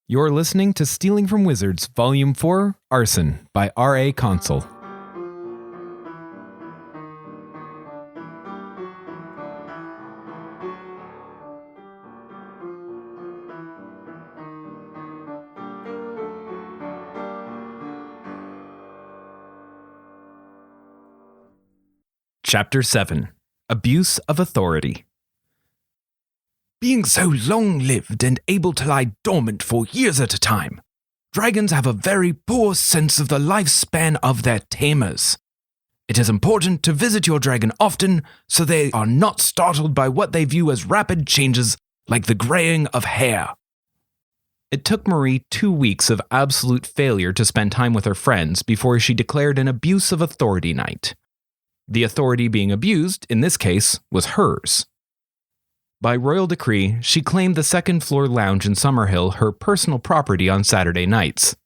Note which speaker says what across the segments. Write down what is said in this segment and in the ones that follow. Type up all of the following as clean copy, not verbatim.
Speaker 1: You're listening to Stealing from Wizards, Volume 4, Arson, by R.A. Consul. Chapter 7. Abuse of Authority. Being so long-lived and able to lie dormant for years at a time, dragons have a very poor sense of the lifespan of their tamers. It is important to visit your dragon often so they are not startled by what they view as rapid changes like the graying of hair. It took Marie 2 weeks of absolute failure to spend time with her friends before she declared an abuse of authority night. The authority being abused, in this case, was hers. By royal decree, she claimed the second-floor lounge in Summerhill her personal property on Saturday nights.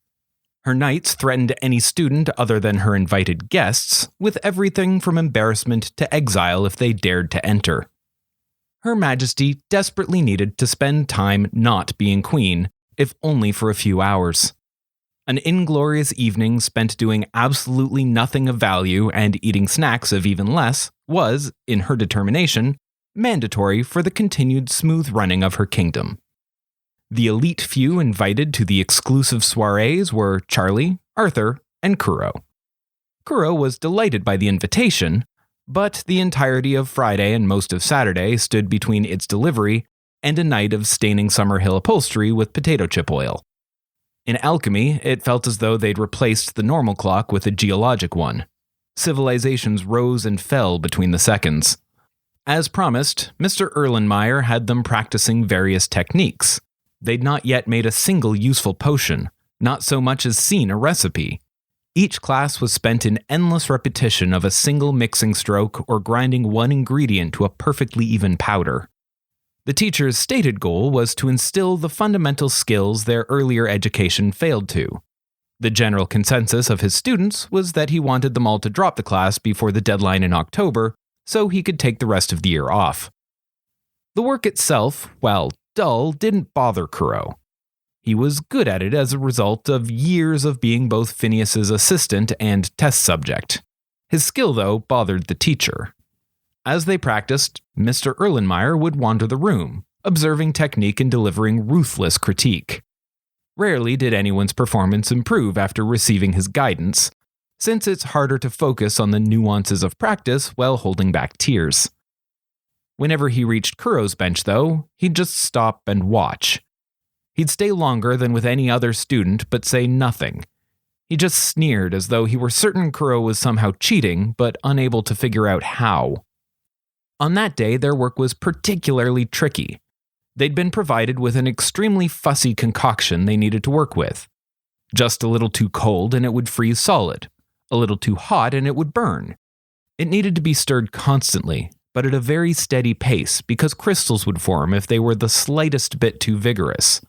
Speaker 1: Her nights threatened any student other than her invited guests, with everything from embarrassment to exile if they dared to enter. Her Majesty desperately needed to spend time not being queen, if only for a few hours. An inglorious evening spent doing absolutely nothing of value and eating snacks of even less was, in her determination, mandatory for the continued smooth running of her kingdom. The elite few invited to the exclusive soirees were Charlie, Arthur, and Kuro. Kuro was delighted by the invitation, but the entirety of Friday and most of Saturday stood between its delivery and a night of staining Summerhill upholstery with potato chip oil. In alchemy, it felt as though they'd replaced the normal clock with a geologic one. Civilizations rose and fell between the seconds. As promised, Mr. Erlenmeyer had them practicing various techniques. They'd not yet made a single useful potion, not so much as seen a recipe. Each class was spent in endless repetition of a single mixing stroke or grinding one ingredient to a perfectly even powder. The teacher's stated goal was to instill the fundamental skills their earlier education failed to. The general consensus of his students was that he wanted them all to drop the class before the deadline in October, so he could take the rest of the year off. The work itself, while dull, didn't bother Kuro. He was good at it as a result of years of being both Phineas's assistant and test subject. His skill, though, bothered the teacher. As they practiced, Mr. Erlenmeyer would wander the room, observing technique and delivering ruthless critique. Rarely did anyone's performance improve after receiving his guidance, since it's harder to focus on the nuances of practice while holding back tears. Whenever he reached Kuro's bench, though, he'd just stop and watch. He'd stay longer than with any other student, but say nothing. He just sneered as though he were certain Kuro was somehow cheating, but unable to figure out how. On that day, their work was particularly tricky. They'd been provided with an extremely fussy concoction they needed to work with. Just a little too cold and it would freeze solid. A little too hot and it would burn. It needed to be stirred constantly, but at a very steady pace because crystals would form if they were the slightest bit too vigorous.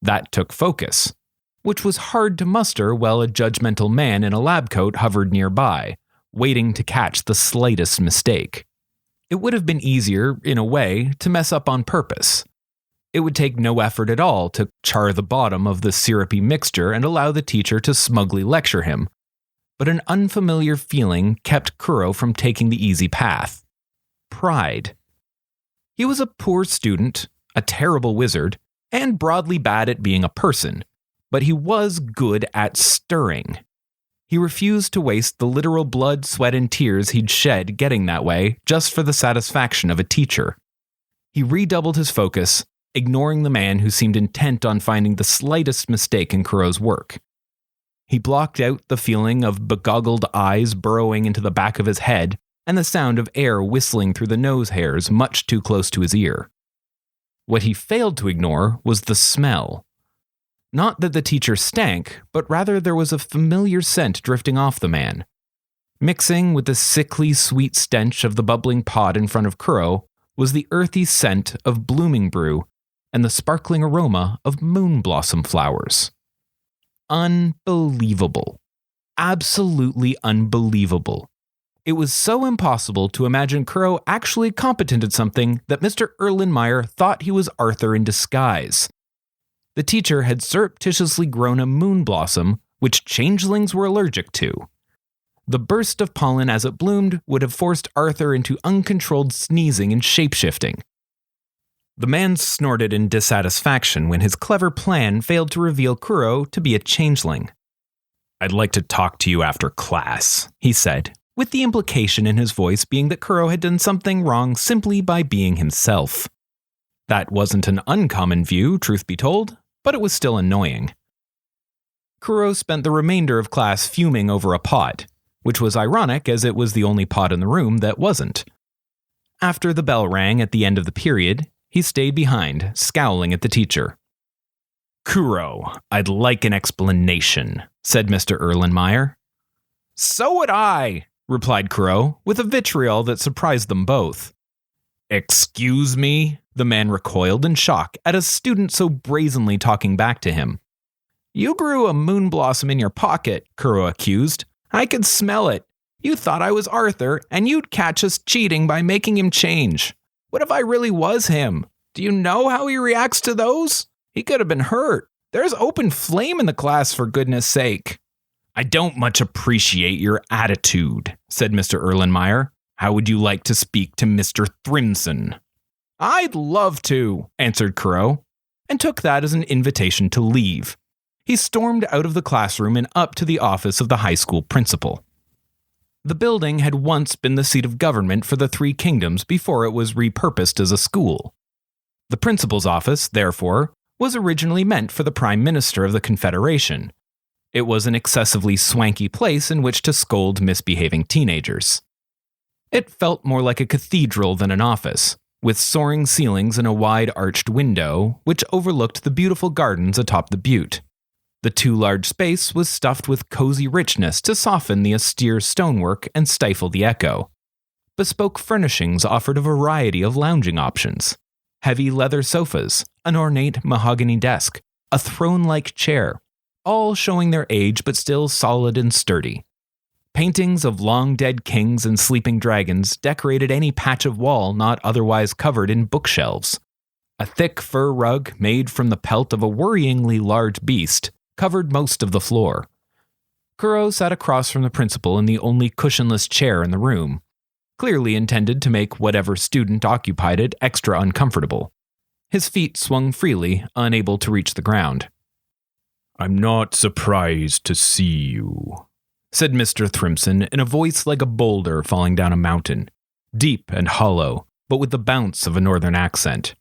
Speaker 1: That took focus, which was hard to muster while a judgmental man in a lab coat hovered nearby, waiting to catch the slightest mistake. It would have been easier, in a way, to mess up on purpose. It would take no effort at all to char the bottom of the syrupy mixture and allow the teacher to smugly lecture him. But an unfamiliar feeling kept Kuro from taking the easy path. Pride. He was a poor student, a terrible wizard, and broadly bad at being a person, but he was good at stirring. He refused to waste the literal blood, sweat, and tears he'd shed getting that way just for the satisfaction of a teacher. He redoubled his focus, ignoring the man who seemed intent on finding the slightest mistake in Kuro's work. He blocked out the feeling of begoggled eyes burrowing into the back of his head and the sound of air whistling through the nose hairs much too close to his ear. What he failed to ignore was the smell. Not that the teacher stank, but rather there was a familiar scent drifting off the man. Mixing with the sickly sweet stench of the bubbling pot in front of Kuro was the earthy scent of blooming brew and the sparkling aroma of moon blossom flowers. Unbelievable. Absolutely unbelievable. It was so impossible to imagine Kuro actually competent at something that Mr. Erlenmeyer thought he was Arthur in disguise. The teacher had surreptitiously grown a moon blossom, which changelings were allergic to. The burst of pollen as it bloomed would have forced Arthur into uncontrolled sneezing and shapeshifting. The man snorted in dissatisfaction when his clever plan failed to reveal Kuro to be a changeling. "I'd like to talk to you after class," he said, with the implication in his voice being that Kuro had done something wrong simply by being himself. That wasn't an uncommon view, truth be told, but it was still annoying. Kuro spent the remainder of class fuming over a pot, which was ironic as it was the only pot in the room that wasn't. After the bell rang at the end of the period, he stayed behind, scowling at the teacher. "Kuro, I'd like an explanation," said Mr. Erlenmeyer. "So would I," replied Kuro, with a vitriol that surprised them both. "Excuse me?" The man recoiled in shock at a student so brazenly talking back to him. "You grew a moon blossom in your pocket," Kuro accused. "I could smell it. You thought I was Arthur, and you'd catch us cheating by making him change. What if I really was him? Do you know how he reacts to those? He could have been hurt. There's open flame in the class, for goodness sake." "I don't much appreciate your attitude," said Mr. Erlenmeyer. "How would you like to speak to Mr. Thrimson?" "I'd love to," answered Kuro, and took that as an invitation to leave. He stormed out of the classroom and up to the office of the high school principal. The building had once been the seat of government for the Three Kingdoms before it was repurposed as a school. The principal's office, therefore, was originally meant for the Prime Minister of the Confederation. It was an excessively swanky place in which to scold misbehaving teenagers. It felt more like a cathedral than an office, with soaring ceilings and a wide-arched window, which overlooked the beautiful gardens atop the butte. The too-large space was stuffed with cozy richness to soften the austere stonework and stifle the echo. Bespoke furnishings offered a variety of lounging options. Heavy leather sofas, an ornate mahogany desk, a throne-like chair, all showing their age but still solid and sturdy. Paintings of long-dead kings and sleeping dragons decorated any patch of wall not otherwise covered in bookshelves. A thick fur rug made from the pelt of a worryingly large beast covered most of the floor. Kuro sat across from the principal in the only cushionless chair in the room, clearly intended to make whatever student occupied it extra uncomfortable. His feet swung freely, unable to reach the ground. "I'm not surprised to see you," said Mr. Thrimson in a voice like a boulder falling down a mountain, deep and hollow, but with the bounce of a northern accent.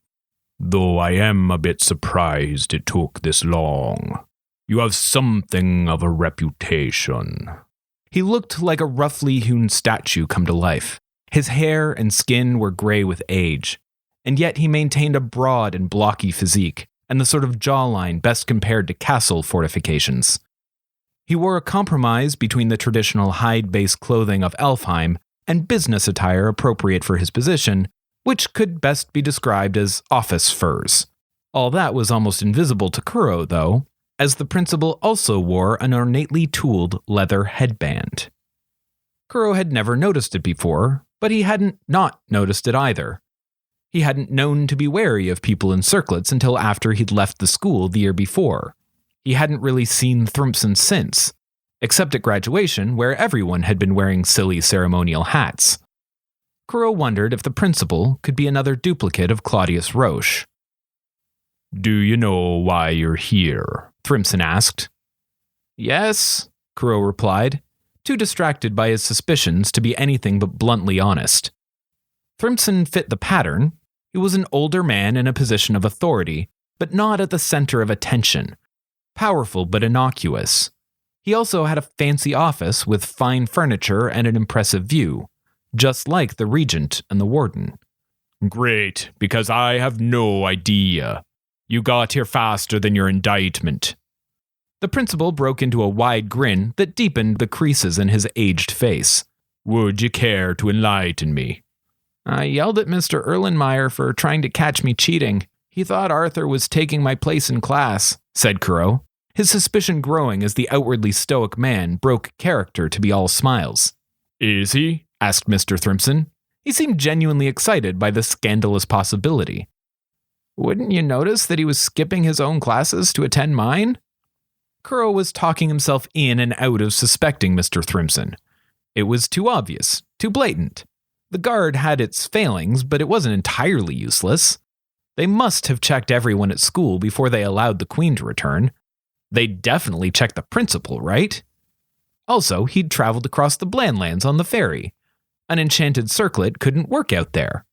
Speaker 1: "Though I am a bit surprised it took this long. You have something of a reputation." He looked like a roughly hewn statue come to life. His hair and skin were gray with age, and yet he maintained a broad and blocky physique, and the sort of jawline best compared to castle fortifications. He wore a compromise between the traditional hide-based clothing of Elfheim and business attire appropriate for his position, which could best be described as office furs. All that was almost invisible to Kuro, though, as the principal also wore an ornately tooled leather headband. Kuro had never noticed it before, but he hadn't not noticed it either. He hadn't known to be wary of people in circlets until after he'd left the school the year before. He hadn't really seen Thrimson since, except at graduation where everyone had been wearing silly ceremonial hats. Kuro wondered if the principal could be another duplicate of Claudius Roche. "Do you know why you're here?" Thrimson asked. "Yes," Kuro replied, too distracted by his suspicions to be anything but bluntly honest. Thrimson fit the pattern. He was an older man in a position of authority, but not at the center of attention. Powerful but innocuous. He also had a fancy office with fine furniture and an impressive view, just like the regent and the warden. "Great, because I have no idea. You got here faster than your indictment." The principal broke into a wide grin that deepened the creases in his aged face. "Would you care to enlighten me?" "I yelled at Mr. Erlenmeyer for trying to catch me cheating. He thought Arthur was taking my place in class," said Kuro, his suspicion growing as the outwardly stoic man broke character to be all smiles. "Is he?" asked Mr. Thrimson. He seemed genuinely excited by the scandalous possibility. Wouldn't you notice that he was skipping his own classes to attend mine? Kuro was talking himself in and out of suspecting Mr. Thrimson. It was too obvious, too blatant. The guard had its failings, but it wasn't entirely useless. They must have checked everyone at school before they allowed the Queen to return. They'd definitely checked the principal, right? Also, he'd traveled across the Blandlands on the ferry. An enchanted circlet couldn't work out there.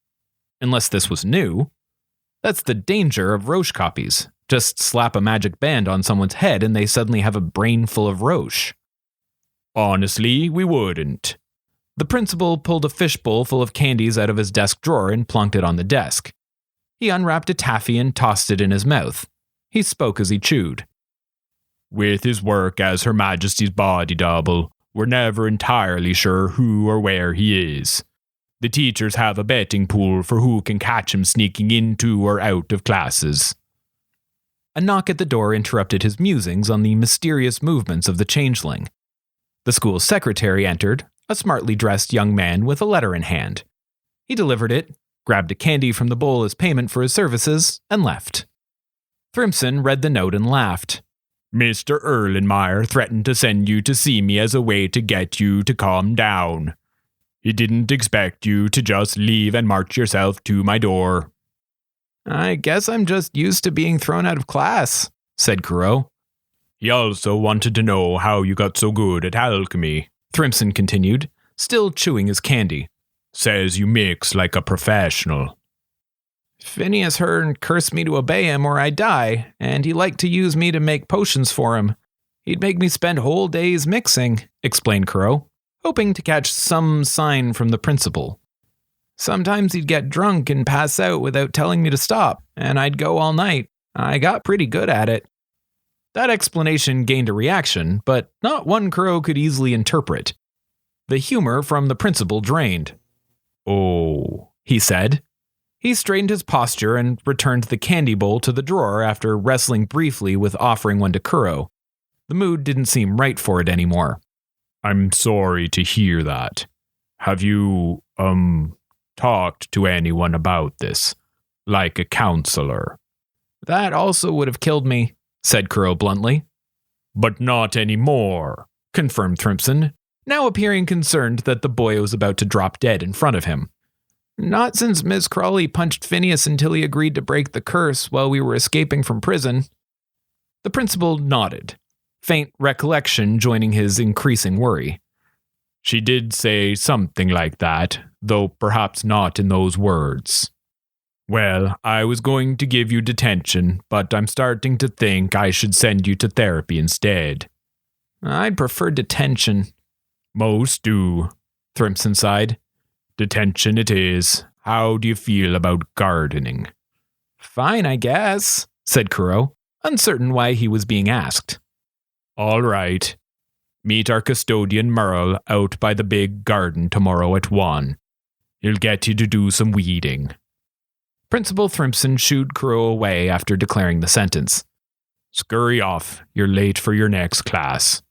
Speaker 1: Unless this was new. That's the danger of Roche copies. Just slap a magic band on someone's head and they suddenly have a brain full of Roche. Honestly, we wouldn't. The principal pulled a fishbowl full of candies out of his desk drawer and plunked it on the desk. He unwrapped a taffy and tossed it in his mouth. He spoke as he chewed. With his work as Her Majesty's body double, we're never entirely sure who or where he is. The teachers have a betting pool for who can catch him sneaking into or out of classes. A knock at the door interrupted his musings on the mysterious movements of the changeling. The school secretary entered, a smartly dressed young man with a letter in hand. He delivered it, grabbed a candy from the bowl as payment for his services, and left. Thrimson read the note and laughed. Mr. Erlenmeyer threatened to send you to see me as a way to get you to calm down. He didn't expect you to just leave and march yourself to my door. I guess I'm just used to being thrown out of class, said Kuro. He also wanted to know how you got so good at alchemy, Thrimson continued, still chewing his candy. Says you mix like a professional. Phineas Hearn cursed me to obey him or I die, and he liked to use me to make potions for him. He'd make me spend whole days mixing, explained Kuro, hoping to catch some sign from the principal. Sometimes he'd get drunk and pass out without telling me to stop, and I'd go all night. I got pretty good at it. That explanation gained a reaction, but not one Kuro could easily interpret. The humor from the principal drained. Oh, he said. He straightened his posture and returned the candy bowl to the drawer after wrestling briefly with offering one to Kuro. The mood didn't seem right for it anymore. I'm sorry to hear that. Have you, talked to anyone about this? Like a counselor? That also would have killed me, said Kuro bluntly. But not anymore, confirmed Thrimson, now appearing concerned that the boy was about to drop dead in front of him. Not since Miss Crawley punched Phineas until he agreed to break the curse while we were escaping from prison. The principal nodded, faint recollection joining his increasing worry. She did say something like that, though perhaps not in those words. Well, I was going to give you detention, but I'm starting to think I should send you to therapy instead. I'd prefer detention. Most do, Thrimson sighed. Detention it is. How do you feel about gardening? Fine, I guess, said Kuro, uncertain why he was being asked. All right. Meet our custodian Merle out by the big garden tomorrow at 1. He'll get you to do some weeding. Principal Thrimson shooed Kuro away after declaring the sentence. Scurry off. You're late for your next class.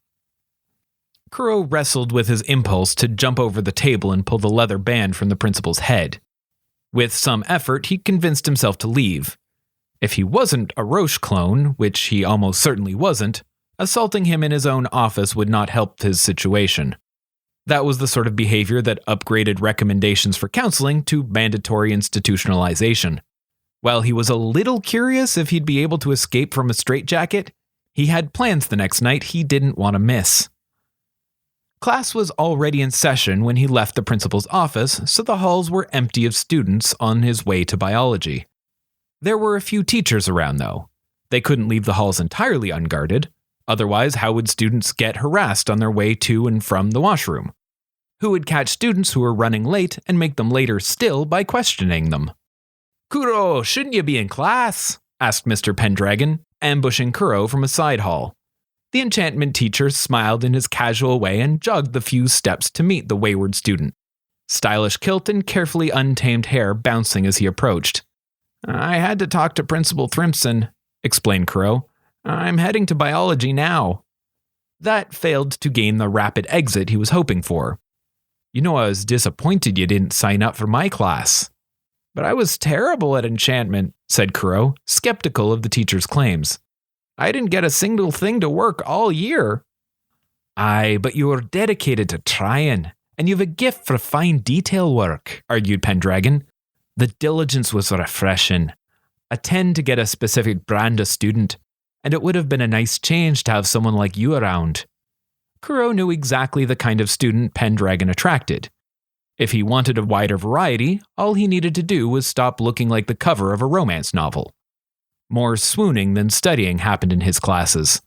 Speaker 1: Kuro wrestled with his impulse to jump over the table and pull the leather band from the principal's head. With some effort, he convinced himself to leave. If he wasn't a Roche clone, which he almost certainly wasn't, assaulting him in his own office would not help his situation. That was the sort of behavior that upgraded recommendations for counseling to mandatory institutionalization. While he was a little curious if he'd be able to escape from a straitjacket, he had plans the next night he didn't want to miss. Class was already in session when he left the principal's office, so the halls were empty of students on his way to biology. There were a few teachers around, though. They couldn't leave the halls entirely unguarded. Otherwise, how would students get harassed on their way to and from the washroom? Who would catch students who were running late and make them later still by questioning them? Kuro, shouldn't you be in class? Asked Mr. Pendragon, ambushing Kuro from a side hall. The enchantment teacher smiled in his casual way and jogged the few steps to meet the wayward student. Stylish kilt and carefully untamed hair bouncing as he approached. I had to talk to Principal Thrimson, explained Kuro. I'm heading to biology now. That failed to gain the rapid exit he was hoping for. You know, I was disappointed you didn't sign up for my class. But I was terrible at enchantment, said Kuro, skeptical of the teacher's claims. I didn't get a single thing to work all year. Aye, but you were dedicated to trying, and you've a gift for fine detail work, argued Pendragon. The diligence was refreshing. I tend to get a specific brand of student, and it would have been a nice change to have someone like you around. Kuro knew exactly the kind of student Pendragon attracted. If he wanted a wider variety, all he needed to do was stop looking like the cover of a romance novel. More swooning than studying happened in his classes.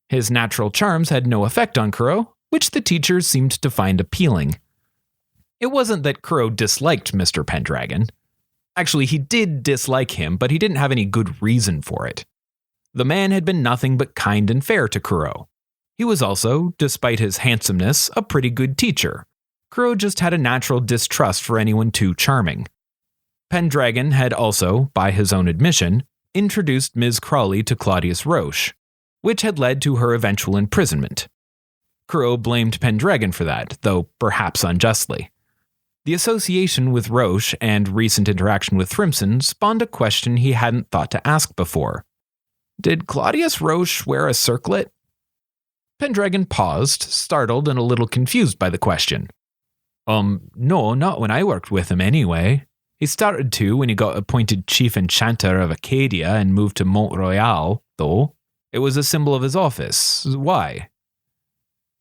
Speaker 1: His natural charms had no effect on Kuro, which the teachers seemed to find appealing. It wasn't that Kuro disliked Mr. Pendragon. Actually, he did dislike him, but he didn't have any good reason for it. The man had been nothing but kind and fair to Kuro. He was also, despite his handsomeness, a pretty good teacher. Kuro just had a natural distrust for anyone too charming. Pendragon had also, by his own admission, introduced Ms. Crawley to Claudius Roche, which had led to her eventual imprisonment. Kuro blamed Pendragon for that, though perhaps unjustly. The association with Roche and recent interaction with Thrimson spawned a question he hadn't thought to ask before. Did Claudius Roche wear a circlet? Pendragon paused, startled and a little confused by the question. No, not when I worked with him anyway. He started to when he got appointed Chief Enchanter of Acadia and moved to Mont Royal, though. It was a symbol of his office. Why?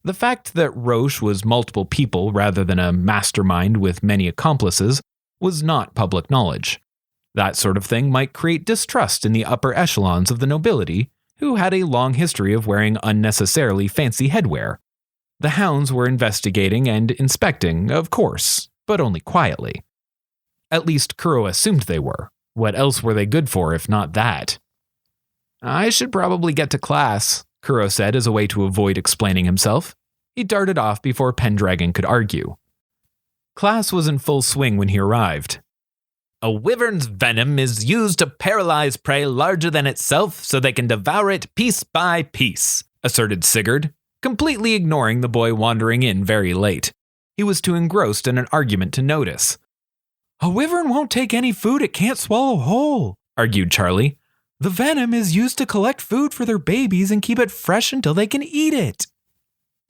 Speaker 1: The fact that Roche was multiple people rather than a mastermind with many accomplices was not public knowledge. That sort of thing might create distrust in the upper echelons of the nobility, who had a long history of wearing unnecessarily fancy headwear. The hounds were investigating and inspecting, of course, but only quietly. At least Kuro assumed they were. What else were they good for if not that? I should probably get to class, Kuro said as a way to avoid explaining himself. He darted off before Pendragon could argue. Class was in full swing when he arrived. A wyvern's venom is used to paralyze prey larger than itself so they can devour it piece by piece, asserted Sigurd, completely ignoring the boy wandering in very late. He was too engrossed in an argument to notice. A wyvern won't take any food it can't swallow whole, argued Charlie. The venom is used to collect food for their babies and keep it fresh until they can eat it.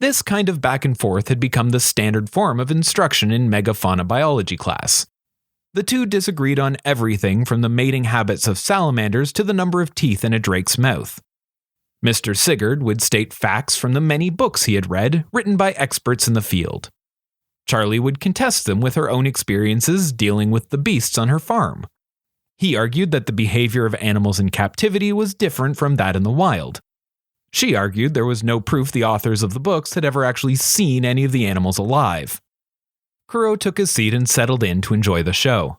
Speaker 1: This kind of back and forth had become the standard form of instruction in megafauna biology class. The two disagreed on everything from the mating habits of salamanders to the number of teeth in a drake's mouth. Mr. Sigurd would state facts from the many books he had read, written by experts in the field. Charlie would contest them with her own experiences dealing with the beasts on her farm. He argued that the behavior of animals in captivity was different from that in the wild. She argued there was no proof the authors of the books had ever actually seen any of the animals alive. Kuro took his seat and settled in to enjoy the show.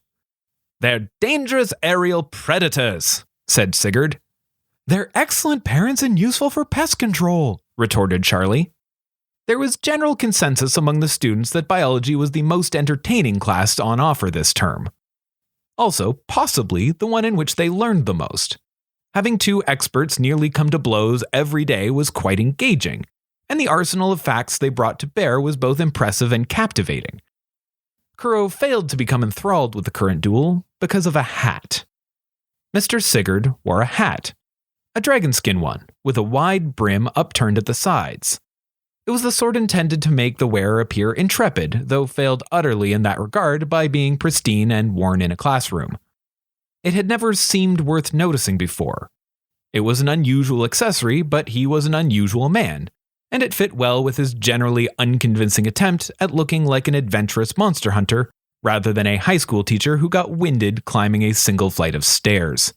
Speaker 1: They're dangerous aerial predators, said Sigurd. They're excellent parents and useful for pest control, retorted Charlie. There was general consensus among the students that biology was the most entertaining class on offer this term. Also, possibly the one in which they learned the most. Having two experts nearly come to blows every day was quite engaging, and the arsenal of facts they brought to bear was both impressive and captivating. Kuro failed to become enthralled with the current duel because of a hat. Mr. Sigurd wore a hat, a dragonskin one, with a wide brim upturned at the sides. It was the sort intended to make the wearer appear intrepid, though failed utterly in that regard by being pristine and worn in a classroom. It had never seemed worth noticing before. It was an unusual accessory, but he was an unusual man, and it fit well with his generally unconvincing attempt at looking like an adventurous monster hunter rather than a high school teacher who got winded climbing a single flight of stairs.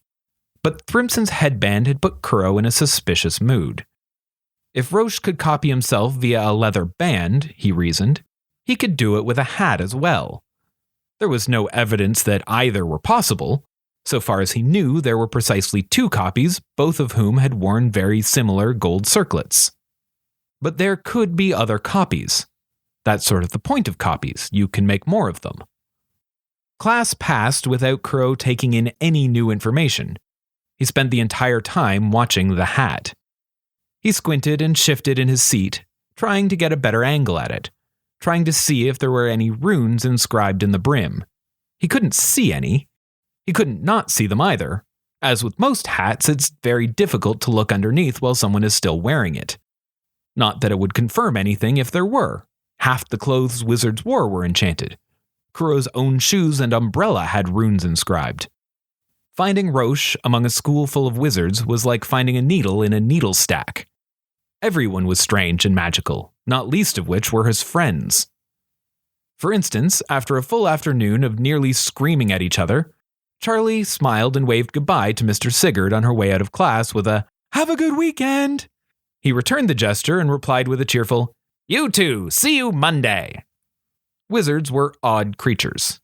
Speaker 1: But Thrimson's headband had put Kuro in a suspicious mood. If Roche could copy himself via a leather band, he reasoned, he could do it with a hat as well. There was no evidence that either were possible. So far as he knew, there were precisely two copies, both of whom had worn very similar gold circlets. But there could be other copies. That's sort of the point of copies. You can make more of them. Class passed without Kuro taking in any new information. He spent the entire time watching the hat. He squinted and shifted in his seat, trying to get a better angle at it, trying to see if there were any runes inscribed in the brim. He couldn't see any. He couldn't not see them either. As with most hats, it's very difficult to look underneath while someone is still wearing it. Not that it would confirm anything if there were. Half the clothes wizards wore were enchanted. Kuro's own shoes and umbrella had runes inscribed. Finding Roche among a school full of wizards was like finding a needle in a needle stack. Everyone was strange and magical, not least of which were his friends. For instance, after a full afternoon of nearly screaming at each other, Charlie smiled and waved goodbye to Mr. Sigurd on her way out of class with a, "Have a good weekend!" He returned the gesture and replied with a cheerful, "You too, see you Monday!" Wizards were odd creatures.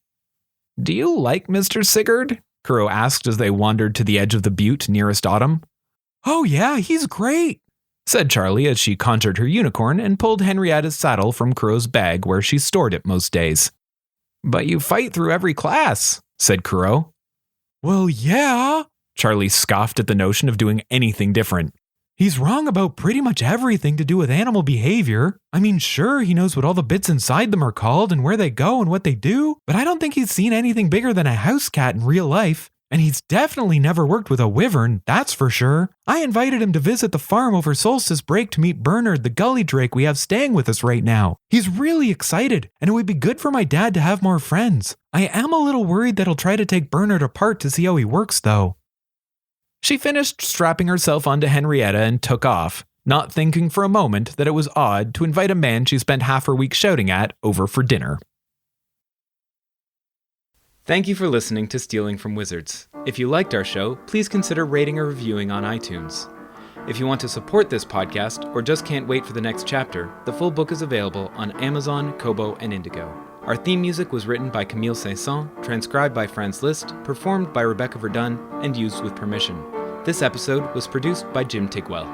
Speaker 1: "Do you like Mr. Sigurd?" Kuro asked as they wandered to the edge of the butte nearest Autumn. "Oh yeah, he's great," said Charlie as she conjured her unicorn and pulled Henrietta's saddle from Kuro's bag where she stored it most days. "But you fight through every class," said Kuro. "Well, yeah," Charlie scoffed at the notion of doing anything different. "He's wrong about pretty much everything to do with animal behavior. I mean, sure, he knows what all the bits inside them are called and where they go and what they do, but I don't think he's seen anything bigger than a house cat in real life. And he's definitely never worked with a wyvern, that's for sure. I invited him to visit the farm over solstice break to meet Bernard, the gully drake we have staying with us right now. He's really excited, and it would be good for my dad to have more friends. I am a little worried that he'll try to take Bernard apart to see how he works, though." She finished strapping herself onto Henrietta and took off, not thinking for a moment that it was odd to invite a man she spent half her week shouting at over for dinner. Thank you for listening to Stealing from Wizards. If you liked our show, please consider rating or reviewing on iTunes. If you want to support this podcast or just can't wait for the next chapter, the full book is available on Amazon, Kobo, and Indigo. Our theme music was written by Camille Saint-Saëns, transcribed by Franz Liszt, performed by Rebecca Verdun, and used with permission. This episode was produced by Jim Tigwell.